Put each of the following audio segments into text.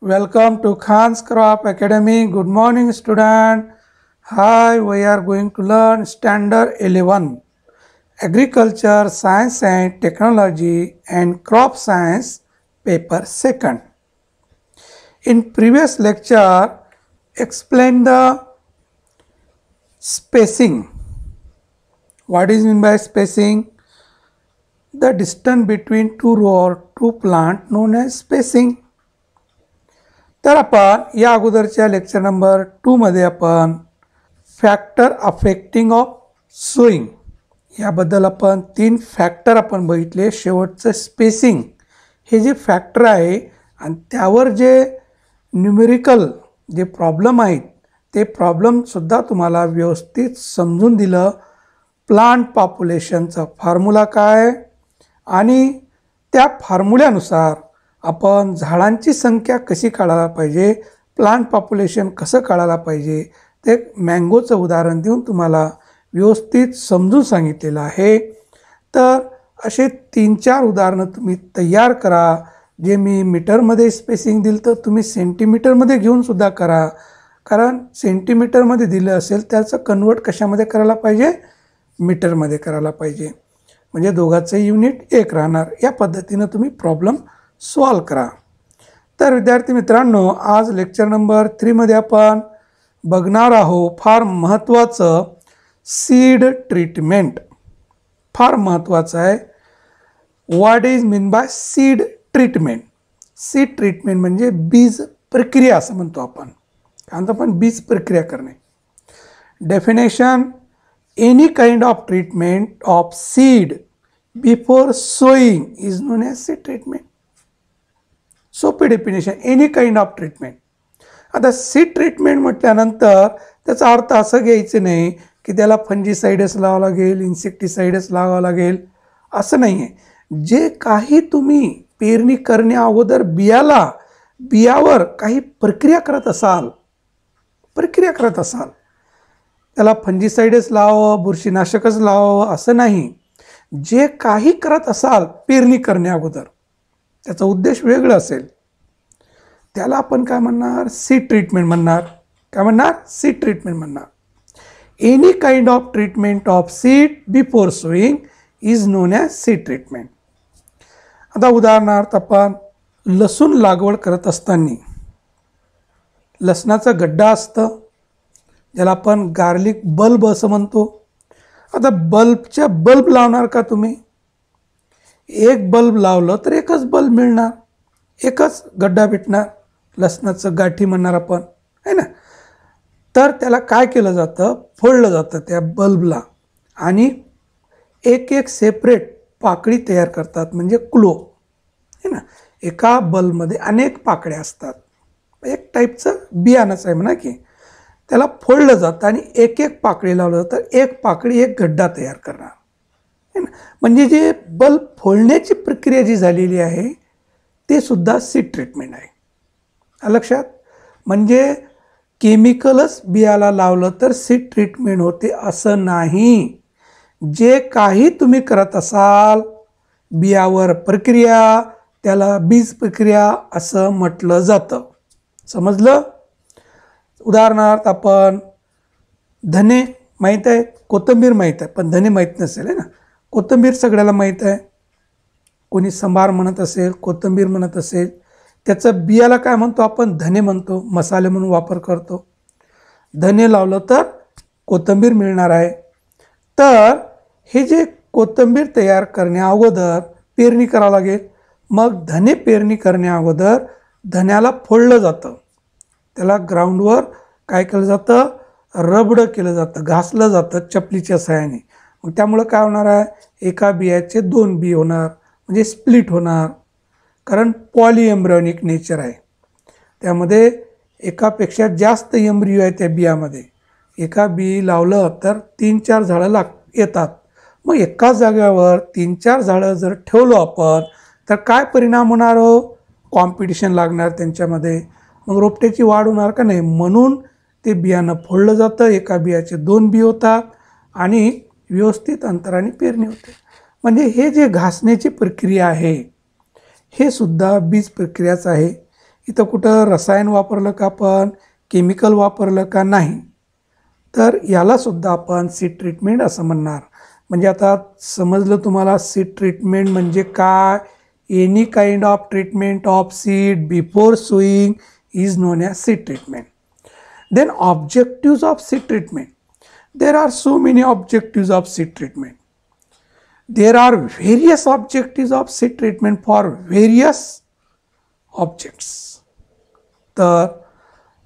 Welcome to Khan's Crop Academy. Good morning, student. Hi, we are going to learn Standard 11 Agriculture, Science and Technology and Crop Science, Paper 2nd. In previous lecture, explain the spacing. What is meant by spacing? The distance between two row or two plant known as spacing. तर आपण या अगोदरच्या lecture number 2 मध्ये आपण factor affecting of sowing याबद्दल आपण 3 factor आपण बघितले. शेवटचं स्पेसिंग हे जे फॅक्टर आहे आणि त्यावर जे न्यूमेरिकल जे प्रॉब्लेम आहेत ते प्रॉब्लेम सुद्धा तुम्हाला व्यवस्थित समजून दिलं. प्लांट पॉप्युलेशनचा फॉर्म्युला काय आणि त्या फॉर्म्युल्यानुसार आपण झाडांची संख्या कशी काढायला पाहिजे, प्लांट पॉप्युलेशन कसं काढायला पाहिजे ते मँगोचं उदाहरण देऊन तुम्हाला व्यवस्थित समजून सांगितलेलं आहे. तर असे 3-4 उदाहरणं तुम्ही तयार करा. जे मी मीटरमध्ये स्पेसिंग दिलं तर तुम्ही सेंटीमीटरमध्ये घेऊन सुद्धा करा, कारण सेंटीमीटरमध्ये दिलं असेल त्याचं कन्वर्ट कशामध्ये करायला पाहिजे, मीटरमध्ये करायला पाहिजे, म्हणजे दोघांचं युनिट एक राहणार. या पद्धतीनं तुम्ही प्रॉब्लेम सॉल्व करा. तर विद्यार्थी मित्रांनो, आज लेक्चर नंबर 3 मध्ये आपण बघणार आहोत फार महत्त्वाचं सीड ट्रीटमेंट. फार महत्त्वाचं आहे. What is mean by seed treatment? Seed treatment म्हणजे बीज प्रक्रिया असं म्हणतो आपण. काय म्हणतो आपण? बीज प्रक्रिया करणे. Definition: any kind of treatment of seed before sowing is known as seed treatment. सोपी definition, any kind of treatment. आता सीड ट्रीटमेंट म्हटल्यानंतर त्याचा अर्थ असं घ्यायचं नाही की त्याला फंजीसाईडच लावावं लागेल, इन्सेक्टिसाईडच लावावं लागेल, असं नाही आहे. जे काही तुम्ही पेरणी करण्या अगोदर बियावर काही प्रक्रिया करत असाल त्याला फंजीसाईडच लावावं, बुरशीनाशकच लावावं असं नाही. जे काही करत असाल पेरणी करण्या अगोदर त्याचा उद्देश वेगळा असेल त्याला आपण काय म्हणणार? सीड ट्रीटमेंट म्हणणार. काय म्हणणार? सीड ट्रीटमेंट म्हणणार. Any kind of treatment of seed before sowing is known as seed treatment. आता उदाहरणार्थ आपण लसूण लागवड करत असताना लसणाचा गड्डा असतं ज्याला आपण गार्लिक बल्ब असं म्हणतो. आता बल्ब लावणार का तुम्ही? एक बल्ब लावलं तर एकच बल्ब मिळणार, एकच गड्डा भेटणार, लसणाचं गाठी म्हणणार आपण, है ना. तर त्याला काय केलं जातं? फोडलं जातं त्या बल्बला आणि एक सेपरेट पाकळी तयार करतात, म्हणजे क्लो, है ना. एका बल्बमध्ये अनेक पाकळ्या असतात. एक टाईपचं बियाणंच आहे म्हणा की. त्याला फोडलं जातं आणि एक पाकळी लावलं जातं, एक पाकळी एक गड्डा तयार करणार, है ना. म्हणजे जे बल्ब फोडण्याची प्रक्रिया जी झालेली आहे ते सुद्धा सीड ट्रीटमेंट आहे. लक्षात? म्हणजे केमिकलच बियाला लावलं तर सीड ट्रीटमेंट होते असं नाही. जे काही तुम्ही करत असाल बियावर प्रक्रिया त्याला बीज प्रक्रिया असं म्हटलं जातं. समजलं? उदाहरणार्थ आपण धने माहीत आहे, कोथिंबीर माहीत आहे, पण धने माहीत नसेल, आहे ना. कोथिंबीर सगळ्याला माहीत आहे. कोणी संभार म्हणत असेल, कोथिंबीर म्हणत असेल, त्याचं बियाला काय म्हणतो आपण? धने म्हणतो. मसाले म्हणून वापर करतो. धने लावलं तर कोथिंबीर मिळणार आहे. तर हे जे कोथिंबीर तयार करण्या अगोदर पेरणी करावं लागेल. मग धने पेरणी करण्या अगोदर धन्याला फोडलं जातं, त्याला ग्राउंडवर काय केलं जातं? रबड केलं जातं, घासलं जातं चपलीच्या सहाय्याने. मग त्यामुळं काय होणार आहे? एका बियाचे 2 बी होणार, म्हणजे स्प्लिट होणार, कारण पॉलीएम्ब्रियोनिक नेचर आहे. त्यामध्ये एकापेक्षा जास्त एम्ब्रियो आहे त्या बियामध्ये. एका बी लावलं तर 3-4 झाडं येतात. मग एका जागेवर 3-4 झाडं जर ठेवलो आपण तर काय परिणाम होणार? कॉम्पिटिशन लागणार त्यांच्यामध्ये, मग रोपट्याची वाढ होणार का नाही. म्हणून ते बियाणं फोडलं जातं, एका बियाचे 2 बी होतात आणि व्यवस्थित अंतराने पेरणी होते. म्हणजे हे जे घासण्याची प्रक्रिया आहे हे सुद्धा बीज प्रक्रियाच आहे. इथं कुठं रसायन वापरलं का आपण, केमिकल वापरलं का नाही, तर यालासुद्धा आपण सीड ट्रीटमेंट असं म्हणणार. म्हणजे आता समजलं तुम्हाला सीड ट्रीटमेंट म्हणजे काय. Any kind of treatment of seed before sowing is known as seed treatment. Then objectives of seed treatment. There are so many objectives of seed treatment. There are various objectives of seed treatment for various objects. तर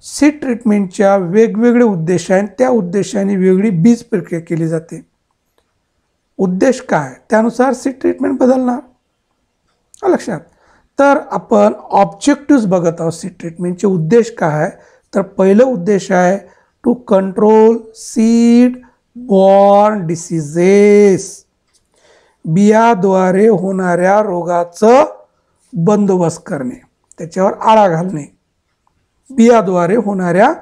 seed ट्रीटमेंटच्या वेगवेगळे उद्देश आहेत, त्या उद्देशाने वेगळी बीज प्रक्रिया केली जाते. उद्देश काय त्यानुसार सीड ट्रीटमेंट बदलणार, लक्षात. तर आपण ऑब्जेक्टिव्स बघत आहोत. सीड ट्रीटमेंटचे उद्देश काय आहे, तर पहिलं उद्देश आहे to control seed borne diseases. बियाद्वारे होणाऱ्या रोगाचं बंदोबस्त करणे, त्याच्यावर आळा घालणे. बियाद्वारे होणाऱ्या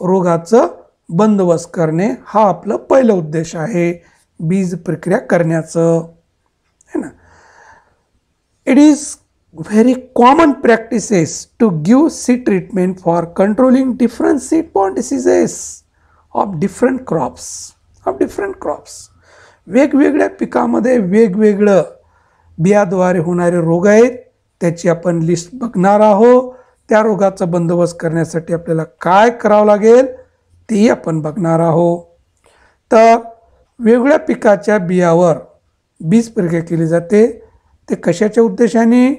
रोगाचं बंदोबस्त करणे हा आपलं पहिलं उद्देश आहे बीज प्रक्रिया करण्याचं, है ना. It is very common practices to give seed treatment for controlling different seed borne diseases of different crops. वेगवेगळ्या पिकामध्ये वेगवेगळं बियाद्वारे होणारे रोग आहेत, त्याची आपण लिस्ट बघणार आहोत. त्या रोगाचा बंदोबस्त करण्यासाठी आपल्याला काय करावं लागेल तेही आपण बघणार आहोत. तर वेगवेगळ्या पिकाच्या बियावर बीज प्रक्रिया केली जाते. ते कशाच्या उद्देशाने,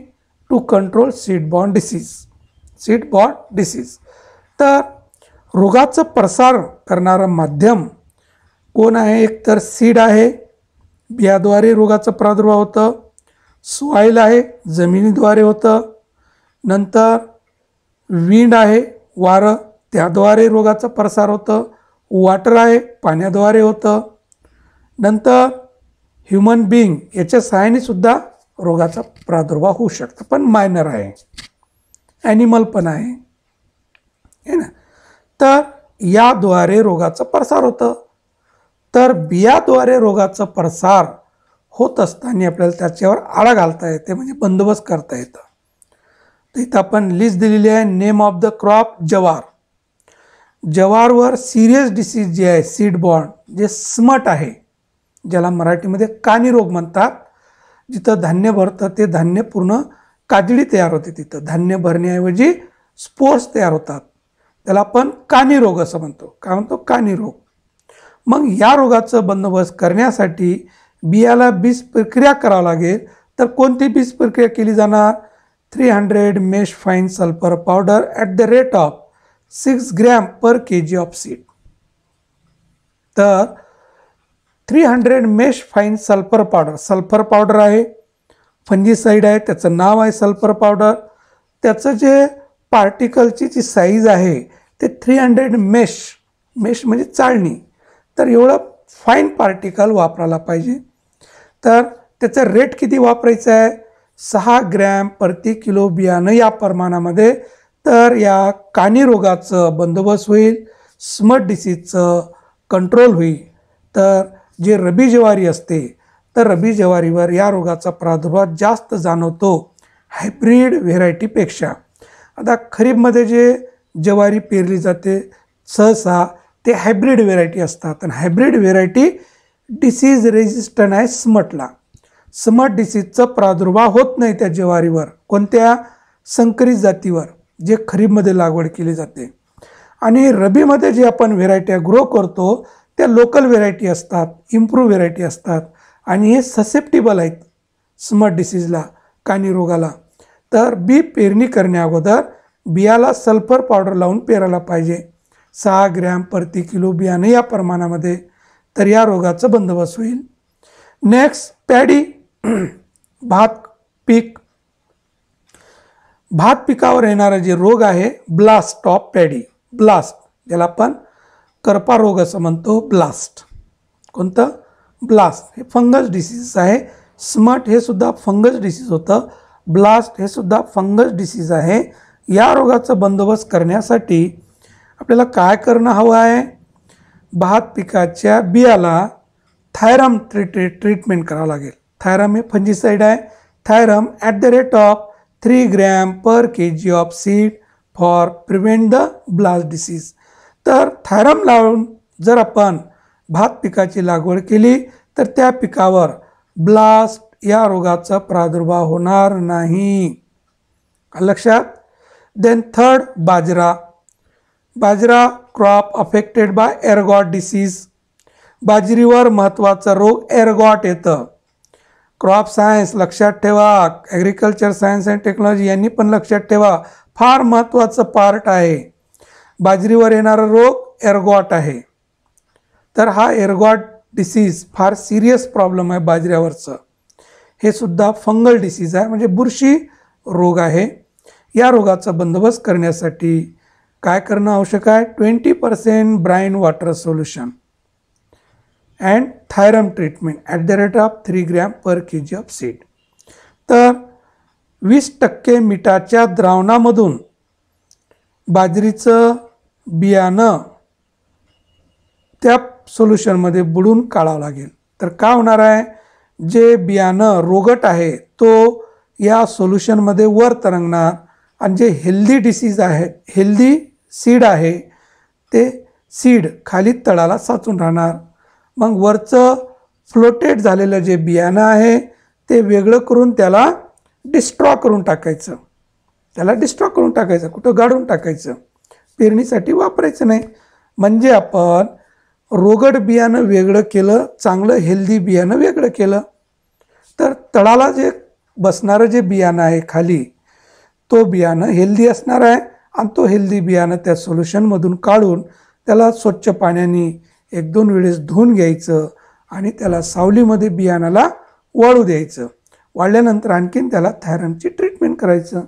to control seed borne disease. तर रोगाचा प्रसार करणारं माध्यम कोण आहे, एक तर सीड आहे, बियाद्वारे रोगाचा प्रादुर्भाव होतं. सॉईल आहे, जमिनीद्वारे होतं. नंतर विंड आहे, वारं, त्याद्वारे रोगाचा प्रसार होतं. वॉटर आहे, पाण्याद्वारे होतं. नंतर ह्युमन बीइंग याच्या सहाय्याने सुद्धा रोगाचा प्रादुर्भाव होऊ शकतो, पण मायनर आहे. ॲनिमल पण आहे, है ना. तर याद्वारे रोगाचा प्रसार होतं. तर बियाद्वारे रोगाचा प्रसार होत असताना आपल्याला त्याच्यावर आळा घालता येते, म्हणजे बंदोबस्त करता येतं. तर इथं आपण लिस्ट दिलेली आहे. नेम ऑफ द क्रॉप जवार. जवारवर सिरियस डिसीज जे आहे सीड बॉर्न, जे स्मट आहे, ज्याला मराठीमध्ये कानी रोग म्हणतात. जिथं धान्य भरतं ते धान्य पूर्ण काजळी तयार होते, तिथं धान्य भरण्याऐवजी स्पोर्स तयार होतात. त्याला आपण कानी रोग असं म्हणतो. काय म्हणतो, कानी रोग. मग या रोगाचं बंदोबस्त करण्यासाठी बियाला बीज प्रक्रिया करावं लागेल. तर कोणती बीज प्रक्रिया केली जाणार, 300 mesh fine sulphur powder at the rate of 6 gram per kg of seed. तर 300 मेश फाईन सल्फर पावडर आहे, फंजीसाईड आहे, त्याचं नाव आहे सल्फर पावडर. त्याचं जे पार्टिकलची जी साईज आहे ते 300 मेश म्हणजे चाळणी. तर एवढं फाईन पार्टिकल वापरायला पाहिजे. तर त्याचा रेट किती वापरायचा आहे, 6 ग्रॅम प्रति किलो बियाणं या प्रमाणामध्ये. तर या कानी रोगाचं बंदोबस्त होईल, स्मट डिसीजचं कंट्रोल होईल. तर जे रबी ज्वारी असते, तर रबी ज्वारीवर या रोगाचा प्रादुर्भाव जास्त जाणवतो हायब्रिड व्हेरायटीपेक्षा. आता खरीपमध्ये जे ज्वारी पेरली जाते सहसा ते हायब्रिड व्हेरायटी असतात. आणि हायब्रिड व्हेरायटी डिसीज रेजिस्टंट आहे स्मटला. स्मट डिसीजचा प्रादुर्भाव होत नाही त्या ज्वारीवर, कोणत्या संकरित जातीवर, जे खरीपमध्ये लागवड केली जाते. आणि रबीमध्ये जे आपण व्हेरायट्या ग्रो करतो त्या लोकल व्हेरायटी असतात, इम्प्रूव्ह व्हेरायटी असतात. आणि हे ससेप्टिबल आहेत स्मट डिसीजला, कानी रोगाला. तर बी पेरणी करण्या अगोदर बियाला सल्फर पावडर लावून पेरायला पाहिजे, 6 ग्रॅम प्रति किलो बियाणं या प्रमाणामध्ये. तर या रोगाचं बंदोबस्त होईल. नेक्स्ट पॅडी, भात पीक. भात पिकावर येणारा जे रोग आहे ब्लास्ट ऑफ पॅडी, ब्लास्ट, ज्याला आपण करपा रोग असं म्हणतो. ब्लास्ट कोणतं, ब्लास्ट हे फंगस डिसीज आहे. स्मट हे सुद्धा फंगस डिसीज होतं, ब्लास्ट हे सुद्धा फंगस डिसीज आहे. या रोगाचा बंदोबस्त करण्यासाठी आपल्याला काय करणं हवं आहे, भात पिकाच्या बियाला थायरम ट्रीटमेंट करावं लागेल. थायरम हे फंजीसाईड आहे. Thiram at the rate of 3 gram per kg of seed for prevent the blast disease. तर थायरम लावून जर आपण भात पिकाची लागवड केली तर त्या पिकावर ब्लास्ट या रोगाचा प्रादुर्भाव होणार नाही. लक्षात. Then third, bajra. Bajra crop affected by ergot disease. बाजरीवर महत्त्वाचा रोग एरगॉट येतं. क्रॉप सायन्स लक्षात ठेवा, ॲग्रिकल्चर सायन्स अँड टेक्नॉलॉजी यांनी पण लक्षात ठेवा, फार महत्त्वाचं पार्ट आहे. बाजरीवर येणारा रोग एरगॉट आहे. तर हा एरगॉट डिसीज फार सिरियस प्रॉब्लेम आहे बाजऱ्यावरचं. हे सुद्धा फंगल डिसीज आहे, म्हणजे बुरशी रोग आहे. या रोगाचा बंदोबस्त करण्यासाठी काय करणं आवश्यक आहे? 20% brine water solution and thiram treatment at the rate of 3 gram per kg of seed. तर 20% मिठाच्या द्रावणामधून बाजरीचं बियाणं त्या सोल्युशनमध्ये बुडून काढावं लागेल. तर काय होणार आहे? जे बियाणं रोगट आहे तो या सोल्युशनमध्ये वर तरंगणार आणि जे हेल्दी डिसीज आहेत, हेल्दी सीड आहे, ते सीड खाली तळाला साचून राहणार. मग वरचं फ्लोटेड झालेलं जे बियाणं आहे ते वेगळं करून त्याला डिस्ट्रॉ करून टाकायचं. कुठं गाडून टाकायचं. पेरणीसाठी वापरायचं नाही. म्हणजे आपण रोगट बियाणं वेगळं केलं, चांगलं हेल्दी बियाणं वेगळं केलं. तर तळाला जे बसणारं जे बियाणं आहे खाली, तो बियाणं हेल्दी असणार आहे आणि तो हेल्दी बियाणं त्या सोल्युशनमधून काढून त्याला स्वच्छ पाण्याने 1-2 वेळेस धुवून घ्यायचं आणि त्याला सावलीमध्ये बियाणाला वाळू द्यायचं. वाळल्यानंतर आणखीन त्याला थायरमची ट्रीटमेंट करायचं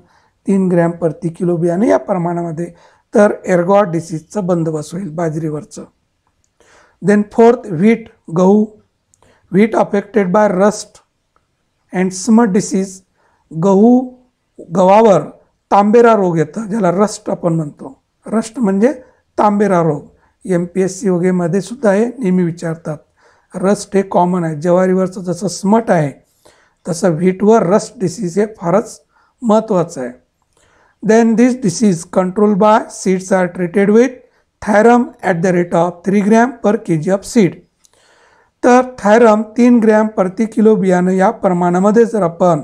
3 ग्रॅम प्रति किलो बियाणं या प्रमाणामध्ये. तर एरगॉट डिसीजचं बंदोबस्त होईल बाजरीवरचं. देन फोर्थ, व्हीट, गहू. Wheat affected by rust and smut disease. गव्हावर तांबेरा रोग येतं, ज्याला रस्ट आपण म्हणतो. रस्ट म्हणजे तांबेरा रोग. MPSC वगैरेमध्ये सुद्धा हे नेहमी विचारतात. रस्ट हे कॉमन आहे. ज्वारीवरचं जसं स्मट आहे तसं व्हीटवर रस्ट डिसीज हे फारच महत्त्वाचं आहे. Then this disease control by seeds are treated with thiram at the rate of 3 gram per kg of seed. तर थायरम 3 ग्रॅम प्रति किलो बियाणं या प्रमाणामध्ये जर आपण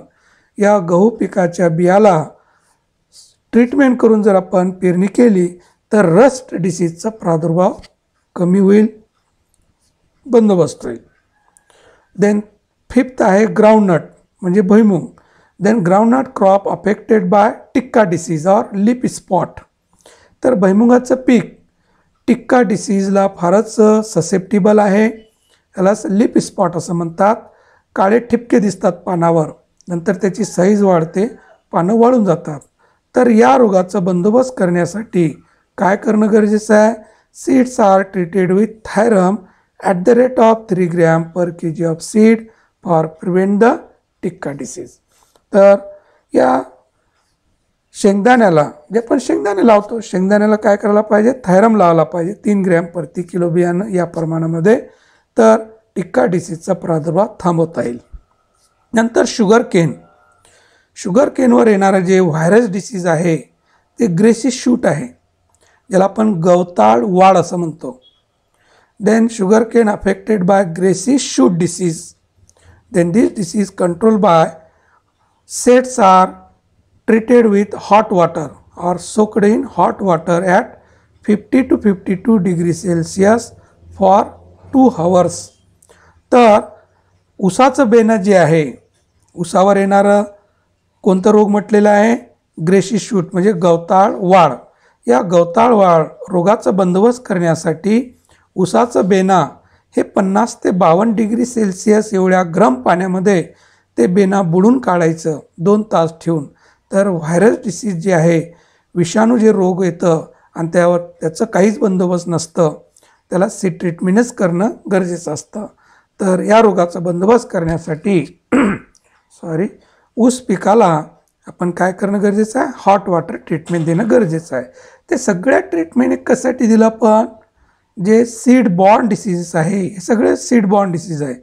या गहू पिकाच्या बियाला ट्रीटमेंट करून जर आपण पेरणी केली तर रस्ट डिसीजचा प्रादुर्भाव कमी होईल, बंदोबस्त होईल. देन फिफ्थ आहे ग्राउंडनट म्हणजे भुईमुग. Then groundnut crop affected by tikka disease or leaf spot. तर भुईमुगाचं पीक टिक्का डिसीजला फारच ससेप्टिबल आहे. त्याला लिप स्पॉट असं म्हणतात. काळे ठिपके दिसतात पानावर, नंतर त्याची साईज वाढते, पानं वाळून जातात. तर या रोगाचा बंदोबस्त करण्यासाठी काय करणं गरजेचं आहे? Seeds are treated with thiram at the rate of 3 gram per kg of seed for prevent the tikka disease. तर या शेंगदाण्याला, जे आपण शेंगदाणे लावतो, शेंगदाण्याला काय करायला पाहिजे? थायरम लावायला पाहिजे 3 ग्रॅम प्रति किलो बियाणं या प्रमाणामध्ये. तर टिक्का डिसीजचा प्रादुर्भाव थांबवता येईल. नंतर शुगर केन. शुगर केनवर येणारं जे व्हायरस डिसीज आहे ते ग्रेसी शूट आहे, ज्याला आपण गवताळ वाढ असं म्हणतो. Then sugar cane affected by grassy shoot disease. Then this disease control by sets are treated with hot water or soaked in hot water at 50 to 52 degrees Celsius for 2 hours. तर ऊसाचं बेणं जे आहे, ऊसावर येणारं कोणतं रोग म्हटलेलं आहे? ग्रेसी शूट म्हणजे गवताळ वाढ. या गवताळ वाढ रोगाचा बंदोबस्त करण्यासाठी ऊसाचं बेणा हे 50 ते 52 डिग्री सेल्सिअस एवढ्या गरम पाण्यामध्ये ते बेणा बुडून काढायचं 2 तास ठेवून. तर व्हायरस डिसीज जे आहे, विषाणू जे रोग येतं आणि त्याचं काहीच बंदोबस्त नसतं, त्याला ट्रीटमेंटच करणं गरजेचं असतं. तर या रोगाचा बंदोबस्त करण्यासाठी ऊस पिकाला आपण काय करणं गरजेचं आहे? हॉट वॉटर ट्रीटमेंट देणं गरजेचं आहे. ते सगळ्या ट्रीटमेंट कशासाठी दिलं? पण जे सीड बॉर्न डिसीजेस आहे, हे सगळे सीड बॉर्न डिसीज आहे.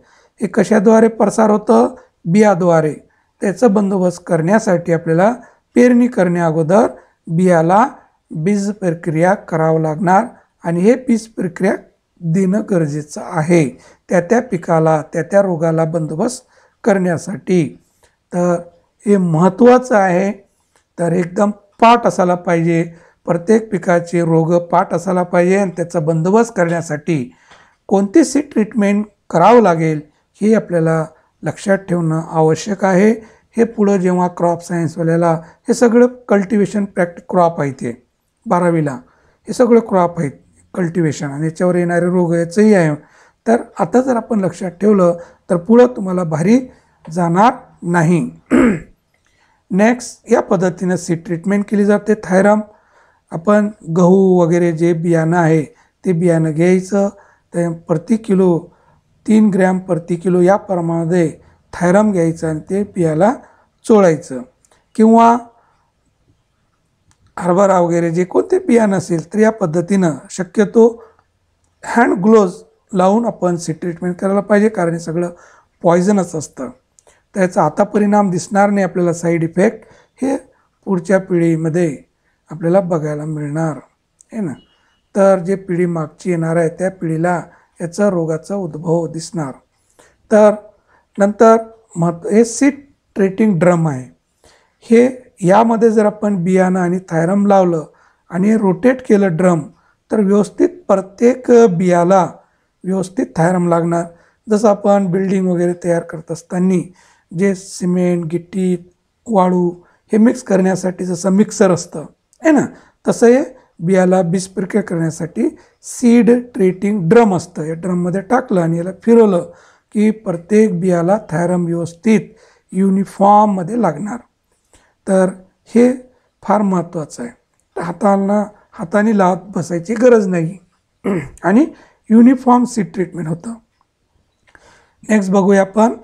हे कशाद्वारे प्रसार होतं? बियाद्वारे. त्याचा बंदोबस्त करण्यासाठी आपल्याला पेरणी करण्या अगोदर बियाला बीज प्रक्रिया करावं लागणार आणि हे बीज प्रक्रिया देणं गरजेचं आहे त्या पिकाला त्या रोगाला बंदोबस्त करण्यासाठी. तर हे महत्त्वाचं आहे. तर एकदम पाठ असायला पाहिजे, प्रत्येक पिकाचे रोग पाठ असायला पाहिजे आणि त्याचा बंदोबस्त करण्यासाठी कोणती सीड ट्रीटमेंट करावं लागेल हे आपल्याला लक्षात ठेवणं आवश्यक आहे. हे पुढं जेव्हा क्रॉप सायन्सवाल्याला हे सगळं कल्टिवेशन क्रॉप आहे ते 12वीला हे सगळं क्रॉप आहेत कल्टिवेशन आणि याच्यावर येणारे रोग याचंही आहे. तर आता जर आपण लक्षात ठेवलं तर पुढं तुम्हाला भारी जाणार नाही. नेक्स्ट या पद्धतीनं सीड ट्रीटमेंट केली जाते. थायरम आपण गहू वगैरे जे बियाणं आहे ते बियाणं घ्यायचं, ते प्रति किलो 3 ग्रॅम प्रति किलो या प्रमाणामध्ये थायरम घ्यायचं आणि ते बियाला चोळायचं. किंवा हरभरा वगैरे जे कोणते बियाणं असेल तर या पद्धतीनं शक्यतो हँड ग्लोव्ज लावून आपण सीड ट्रीटमेंट करायला पाहिजे, कारण हे सगळं पॉयझनच असतं. त्याचा आता परिणाम दिसणार नाही आपल्याला, साईड इफेक्ट हे पुढच्या पिढीमध्ये आपल्याला बघायला मिळणार आहे ना. तर जे पिढी मागची येणार आहे त्या पिढीला याचा रोगाचा उद्भव दिसणार. तर नंतर हे सीड ट्रीटिंग ड्रम आहे. हे यामध्ये जर आपण बियाणं आणि थायरम लावलं आणि रोटेट केलं ड्रम तर व्यवस्थित प्रत्येक बियाला व्यवस्थित थायरम लागणार. जसं आपण बिल्डिंग वगैरे तयार करत असताना जे सिमेंट गिट्टी वाळू हे मिक्स करण्यासाठी जसं मिक्सर असतं आहे ना, तसं हे बियाला बीज प्रक्रिया करण्यासाठी सीड ट्रीटिंग ड्रम असतं. या ड्रममध्ये टाकलं आणि याला फिरवलं की प्रत्येक बियाला थायरम व्यवस्थित युनिफॉर्ममध्ये लागणार. तर हे फार महत्त्वाचं आहे. तर हाताने लावत बसायची गरज नाही आणि युनिफॉर्म सीड ट्रीटमेंट होतं. नेक्स्ट बघूया आपण.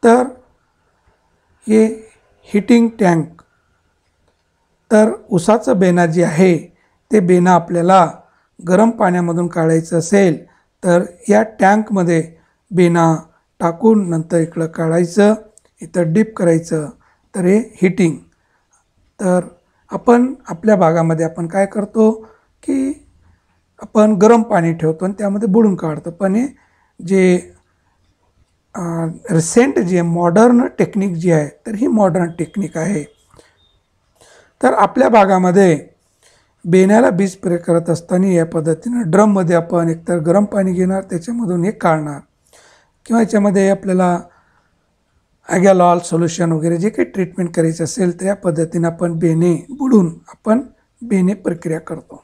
तर हे हिटिंग टँक. तर उसाचं बेना जे आहे ते बेना आपल्याला गरम पाण्यामधून काढायचं असेल तर या टँकमध्ये बेना टाकून नंतर इकडं काढायचं, इथं डीप करायचं. तर हे हिटिंग. तर आपण आपल्या भागामध्ये आपण काय करतो की आपण गरम पाणी ठेवतो आणि त्यामध्ये बुडून काढतो. पण हे जे रिसेंट जे मॉडर्न टेक्निक जी आहे तर ही मॉडर्न टेक्निक आहे. तर आपल्या भागामध्ये बेण्याला बीज स्प्रे करत असताना या पद्धतीनं ड्रममध्ये आपण एकतर गरम पाणी घेणार, त्याच्यामधून हे काढणार किंवा याच्यामध्ये आपल्याला ॲगॅलॉल सोल्युशन वगैरे जे काही ट्रीटमेंट करायचं असेल तर या पद्धतीनं आपण बेणे बुडून आपण बेणे प्रक्रिया करतो.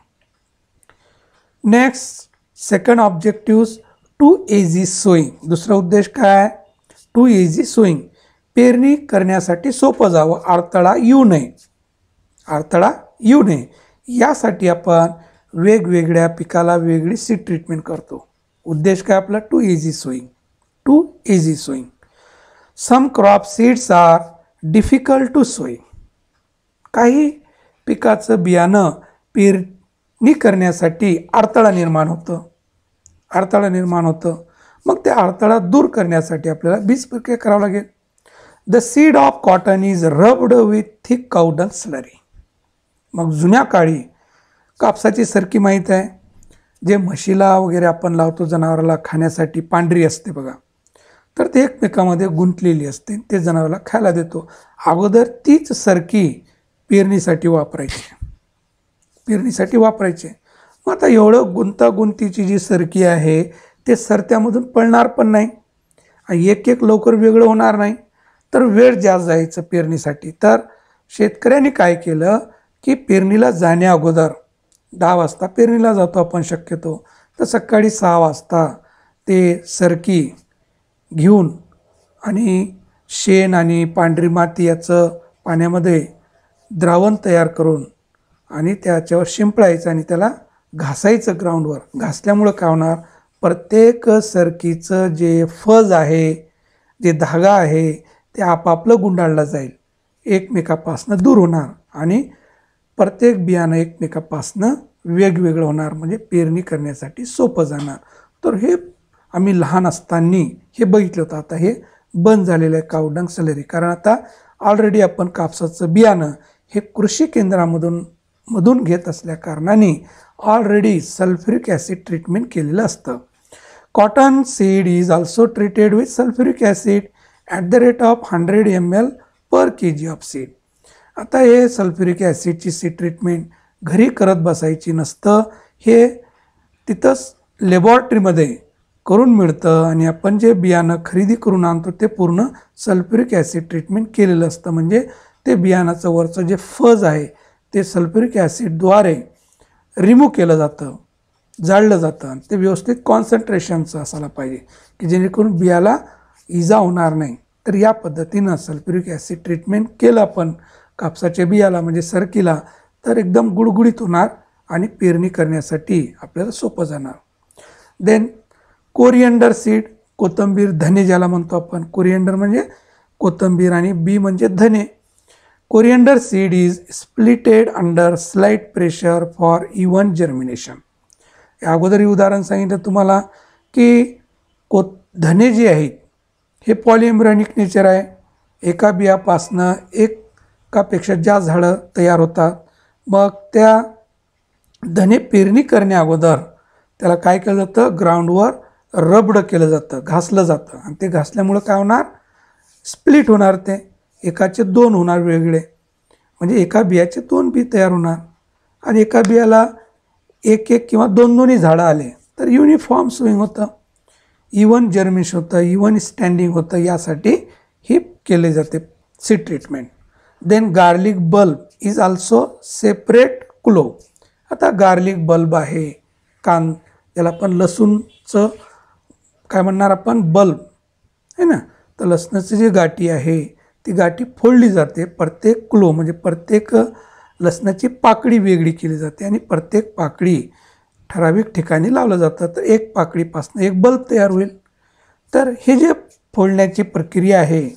Next second objectives to easy sowing. दुसरा उद्देश काय? To easy sowing. पेरणी करण्यासाठी सोपं जावं, अडथळा येऊ नये. अडथळा येऊ नये यासाठी आपण वेगवेगळ्या पिकाला वेगळी सीड ट्रीटमेंट करतो. उद्देश काय आपला? To easy sowing. To easy sowing. Some crop seeds are difficult to sow. काही पिकाचं बियाणं पेरणी करण्यासाठी अडथळा निर्माण होतं. मग त्या अडथळा दूर करण्यासाठी आपल्याला बीज प्रक्रिया करावं लागेल. The seed of cotton is rubbed with thick cow dung slurry. मग जुन्या काळी कापसाची सरकी माहीत आहे, जे म्हशीला वगैरे आपण लावतो जनावराला खाण्यासाठी, पांढरी असते बघा, तर ते एकमेकामध्ये गुंतलेली असते, ते जनावराला खायला देतो. अगोदर तीच सरकी पेरणीसाठी वापरायचे. मग आता एवढं गुंतागुंतीची जी सरकी आहे ते सरत्यामधून पळणार पण नाही, एक लवकर वेगळं होणार नाही, तर वेळ जास्त जायचं पेरणीसाठी. तर शेतकऱ्यांनी काय केलं की पेरणीला जाण्या अगोदर 10 वाजता पेरणीला जातो आपण शक्यतो, तर सकाळी 6 वाजता ते सरकी घेऊन आणि शेण आणि पांढरी माती याचं पाण्यामध्ये द्रावण तयार करून आणि त्याच्यावर शिंपडायचं आणि त्याला घासायचं ग्राउंडवर. घासल्यामुळं काय होणार? प्रत्येक सरकीचं जे फज आहे, जे धागा आहे ते आपापलं गुंडाळलं जाईल, एकमेकापासनं दूर होणार आणि प्रत्येक बियाणं एकमेकापासनं वेगवेगळं होणार, म्हणजे पेरणी करण्यासाठी सोपं जाणार. तर हे आम्ही लहान असताना हे बघितलं होतं. आता हे बंद झालेलं आहे काउडंग स्लरी, कारण आता ऑलरेडी आपण कापसाचं बियाणं हे कृषी केंद्रामधून मधून घेत असल्या कारणाने ऑलरेडी सल्फ्युरिक ॲसिड ट्रीटमेंट केलेलं असतं. Cotton seed is also treated with sulphuric acid at the rate of 100 ml per kg of seed. आता हे सल्फ्युरिक ॲसिडची सीड ट्रीटमेंट घरी करत बसायची नसतं, हे तिथंच लॅबॉरेटरीमध्ये करून मिळतं आणि आपण जे बियाणं खरेदी करून आणतो ते पूर्ण सल्फ्युरिक ॲसिड ट्रीटमेंट केलेलं असतं. म्हणजे ते बियाणाचं वरचं जे फज आहे ते सल्फ्युरिक ॲसिडद्वारे रिमूव्ह केलं जातं, जाळलं जातं आणि ते व्यवस्थित कॉन्सन्ट्रेशनचं असायला पाहिजे की जेणेकरून बियाला इजा होणार नाही. तर या पद्धतीनं सल्फ्युरिक ॲसिड ट्रीटमेंट केलं आपण कापसाच्या बियाला म्हणजे सरकीला तर एकदम गुळगुळीत होणार आणि पेरणी करण्यासाठी आपल्याला सोपं जाणार. देन कोरिएंडर सीड, कोथिंबीर धने ज्याला म्हणतो आपण. कोरिएंडर म्हणजे कोथिंबीर आणि बी म्हणजे धने. Coriander seed is splitted under slight pressure for even germination. या अगोदर उदाहरण सांगितलं तुम्हाला की धने जे आहेत हे पॉलिएम्ब्रियोनिक नेचर आहे. एका बियापासनं एकापेक्षा जास्त झाडं तयार होतात. मग त्या धने पेरणी करण्या अगोदर त्याला काय केलं जातं, ग्राउंडवर रबड केलं जातं, घासलं जातं आणि ते घासल्यामुळं काय होणार, स्प्लिट होणार. ते एकाचे 2 होणार वेगळे, म्हणजे एका बियाचे 2 बी तयार होणार आणि एका बियाला 1 किंवा 2 झाडं आले तर युनिफॉर्म स्विंग होतं, इवन जर्मिनेशन होतं, इवन स्टँडिंग होतं. यासाठी हे केले जाते seed treatment. Then garlic bulb is also separate clove. आता गार्लिक बल्ब आहे, ज्याला आपण लसूणचं काय म्हणणार आपण, बल्ब आहे ना. तर लसणाची जी गाठी आहे ती गाठी फोडली जाते. प्रत्येक क्लो म्हणजे प्रत्येक लसणाची पाकळी वेगळी केली जाते आणि प्रत्येक पाकळी ठराविक ठिकाणी लावलं जातं. तर एक पाकळीपासून एक बल्ब तयार होईल. तर हे जे फोडण्याची प्रक्रिया आहे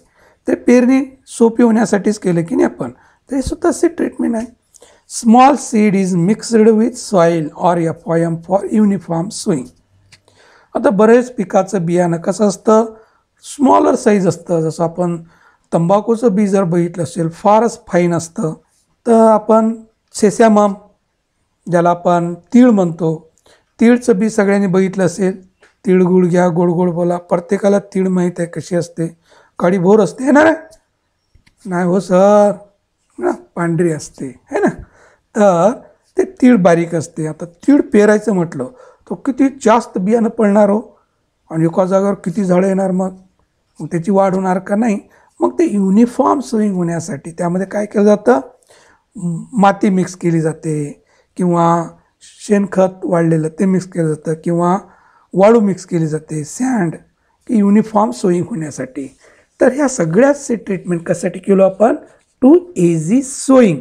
ते पेरणी सोपी होण्यासाठीच केलं की नाही आपण. तर हे सुद्धा सीड ट्रीटमेंट आहे. Small seed is mixed with soil or FOM for uniform swing. आता बरेच पिकाचं बियाणं कसं असतं, स्मॉलर साईज असतं. जसं आपण तंबाखूचं बी जर बघितलं असेल फारच फाईन असतं. तर आपण सेसॅमम ज्याला आपण तीळ म्हणतो, तीळचं बी सगळ्यांनी बघितलं असेल. तिळगुळ घ्या, गोड गोड बोला. प्रत्येकाला तीळ माहीत आहे कशी असते, काळी भोर असते है ना. नाही हो सर, ना पांढरी असते है ना. तर ते तीळ बारीक असते. आता तीळ पेरायचं म्हटलं तो किती जास्त बियाणं पडणार हो आणि एका जागेवर किती झाडं येणार, मग त्याची वाढ होणार का नाही. मग ते युनिफॉर्म स्विंग होण्यासाठी त्यामध्ये काय केलं जातं, माती मिक्स केली जाते किंवा शेणखत वाढलेलं ते मिक्स केलं जातं किंवा वाळू मिक्स केली जाते, सँड, की युनिफॉर्म स्विंग होण्यासाठी. तर ह्या सगळ्याच ट्रीटमेंट कशासाठी केलो आपण, टू इझी सोईंग,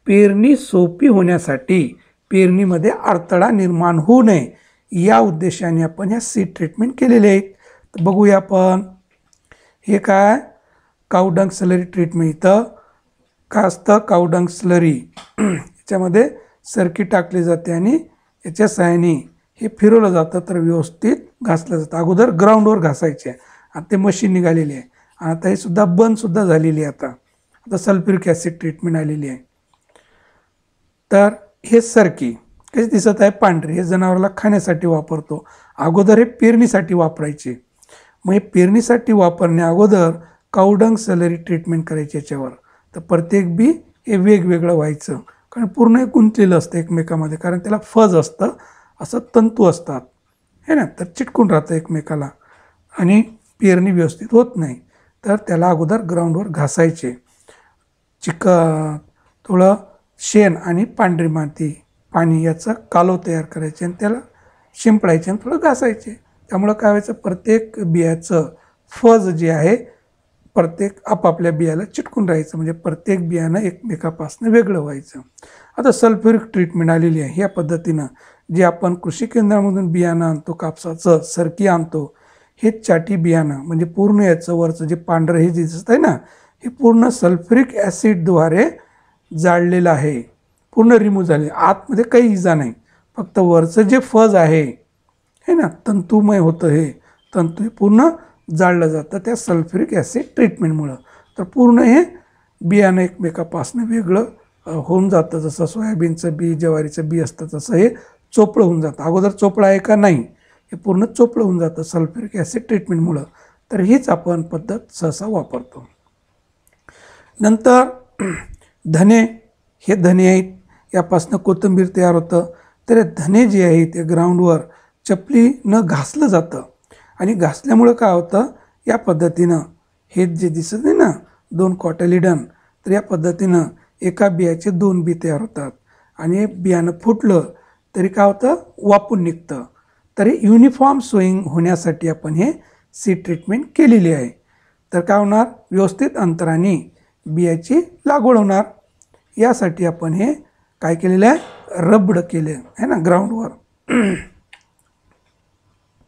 पेरणी सोपी होण्यासाठी, पेरणीमध्ये अडथळा निर्माण होऊ नये या उद्देशाने आपण ह्या सीड ट्रीटमेंट केलेले आहेत. तर बघूया आपण हे काय, कावडंग स्लरी ट्रीटमेंट. इथं काय असतं, कावडंग स्लरी याच्यामध्ये सरकी टाकली जाते आणि याच्या साहाय्याने हे फिरवलं जातं तर व्यवस्थित घासलं जातं. अगोदर ग्राउंडवर घासायचे, आता ते मशीन निघालेली आहे. आता हे सुद्धा बंदसुद्धा झालेली आहे. आता सल्फ्युरिक ॲसिड ट्रीटमेंट आलेली आहे. तर हे सरकी कशी दिसत आहे, पांढरी, हे जनावराला खाण्यासाठी वापरतो. अगोदर हे पेरणीसाठी वापरायचे. मग हे पेरणीसाठी वापरण्या अगोदर कावडंग स्लरी ट्रीटमेंट करायची याच्यावर. तर प्रत्येक बी हे वेगवेगळं व्हायचं, कारण पूर्ण हे गुंतलेलं असतं एकमेकामध्ये, कारण त्याला फज असतं, असं तंतू असतात है ना. तर चिटकून राहतं एकमेकाला आणि पेरणी व्यवस्थित होत नाही. तर त्याला अगोदर ग्राउंडवर घासायचे, थोडं शेण आणि पांढरी माती पाणी याचा कालव तयार करायचे आणि त्याला शिंपडायचे आणि थोडं घासायचे. त्यामुळं काय व्हायचं, प्रत्येक बियाचं फज जे आहे प्रत्येक आपापल्या बियाला चिटकून राहायचं, म्हणजे प्रत्येक बियाणं एकमेकापासून वेगळं व्हायचं. आता सल्फ्युरिक ट्रीटमेंट आलेली आहे. ह्या पद्धतीनं जे आपण कृषी केंद्रामधून बियाणं आणतो, कापसाचं सरकी आणतो, हे चाटी बियाणं म्हणजे पूर्ण याचं वरचं जे पांढरं हे जे दिसत आहे ना, हे पूर्ण सल्फ्युरिक ॲसिडद्वारे जाळलेलं आहे, पूर्ण रिमूव्ह झाले. आतमध्ये काही इजा नाही, फक्त वरचं जे फज आहे हे ना, तंतुमय होतं, हे तंतू हे पूर्ण जाळलं जातं त्या सल्फ्युरिक ॲसिड ट्रीटमेंटमुळं. तर पूर्ण हे बियाणं एकमेकापासून वेगळं होऊन जातं, जसं सोयाबीनचं बी ज्वारीचं बी असतं तसं हे चोपडं होऊन जातं. अगोदर चोपडं आहे का नाही हे पूर्ण चोपडं होऊन जातं सल्फ्युरिक ॲसिड ट्रीटमेंटमुळं. तर हीच आपण पद्धत सहसा वापरतो. नंतर धने, हे धने आहेत, यापासून कोथिंबीर तयार होतं. तर हे धने जे आहेत ते ग्राउंडवर चपलीनं घासलं जातं आणि घासल्यामुळं काय होतं, या पद्धतीनं हे जे दिसत नाही ना 2 कॉटॅलिडन, तर या पद्धतीनं एका बियाचे 2 बी तयार होतात आणि हे बियाणं फुटलं तरी काय होतं, वापून निघतं. तरी युनिफॉर्म सोईंग होण्यासाठी आपण हे सीड ट्रीटमेंट केलेली आहे. तर काय होणार, व्यवस्थित अंतराने बियाची लागवड होणार. यासाठी आपण हे काय केलेलं आहे, रब्ड केले आहे ना ग्राउंडवर.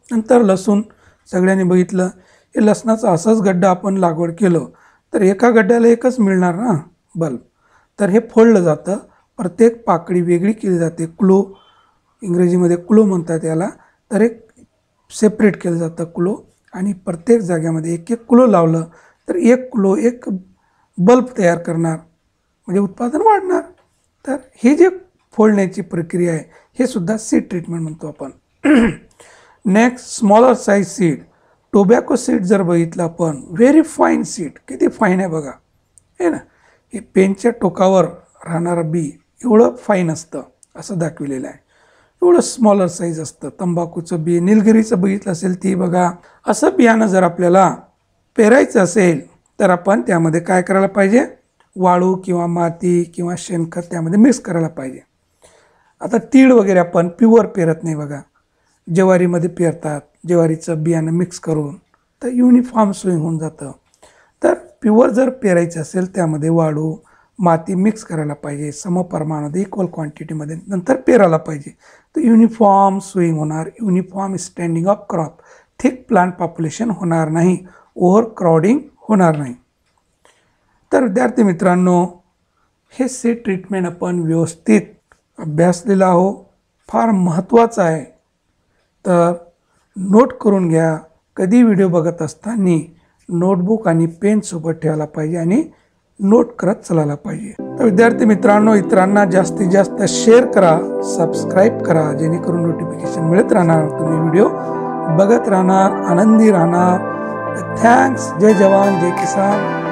नंतर लसूण सगळ्यांनी बघितलं, हे लसणाचा असाच गड्डा आपण लागवड केलं तर एका गड्ड्याला एकच मिळणार ना बल्ब. तर हे फोडलं जातं, प्रत्येक पाकळी वेगळी केली जाते. क्लो, इंग्रजीमध्ये क्लो म्हणतात याला. तर एक सेपरेट केलं जातं क्लो आणि प्रत्येक जाग्यामध्ये एक एक क्लो लावलं तर एक क्लो एक बल्ब तयार करणार, म्हणजे उत्पादन वाढणार. तर हे जे फोडण्याची प्रक्रिया आहे हे सुद्धा सीड ट्रीटमेंट म्हणतो आपण. Next, smaller size seed. Tobacco seed जर बघितलं आपण, व्हेरी फाईन सीड, किती फाईन आहे बघा, आहे ना. हे पेनच्या टोकावर राहणारं बी एवढं फाईन असतं असं दाखविलेलं आहे. एवढं स्मॉलर साईज असतं. तंबाखूचं बी, निलगिरीचं बघितलं असेल ती बघा. असं बियाणं जर आपल्याला पेरायचं असेल तर आपण त्यामध्ये काय करायला पाहिजे, वाळू किंवा माती किंवा शेणखत त्यामध्ये मिक्स करायला पाहिजे. आता तीळ वगैरे आपण प्युअर पेरत नाही बघा, ज्वारीमध्ये पेरतात, ज्वारीचं बियाणं मिक्स करून, तर युनिफॉर्म सोईंग होऊन जातं. तर प्युअर जर पेरायचं असेल त्यामध्ये वाळू माती मिक्स करायला पाहिजे समप्रमाणात, इक्वल क्वांटिटीमध्ये, नंतर पेरायला पाहिजे. तर युनिफॉर्म स्विंग होणार, uniform standing of crop, thick plant population होणार नाही, ओव्हर क्राउडिंग होणार नाही. तर विद्यार्थी मित्रांनो, हे सीड ट्रीटमेंट आपण व्यवस्थित अभ्यासलेलं आहो, फार महत्त्वाचं आहे. तर नोट करून घ्या. कधी व्हिडिओ बघत असताना नोटबुक आणि पेन सोबत ठेवायला पाहिजे आणि नोट करत चालायला पाहिजे. तर विद्यार्थी मित्रांनो, इतरांना जास्तीत जास्त शेअर करा, सबस्क्राईब करा, जेणेकरून नोटिफिकेशन मिळत राहणार, तुम्ही व्हिडिओ बघत राहणार, आनंदी राहणार. थँक्स. जय जवान जय किसान.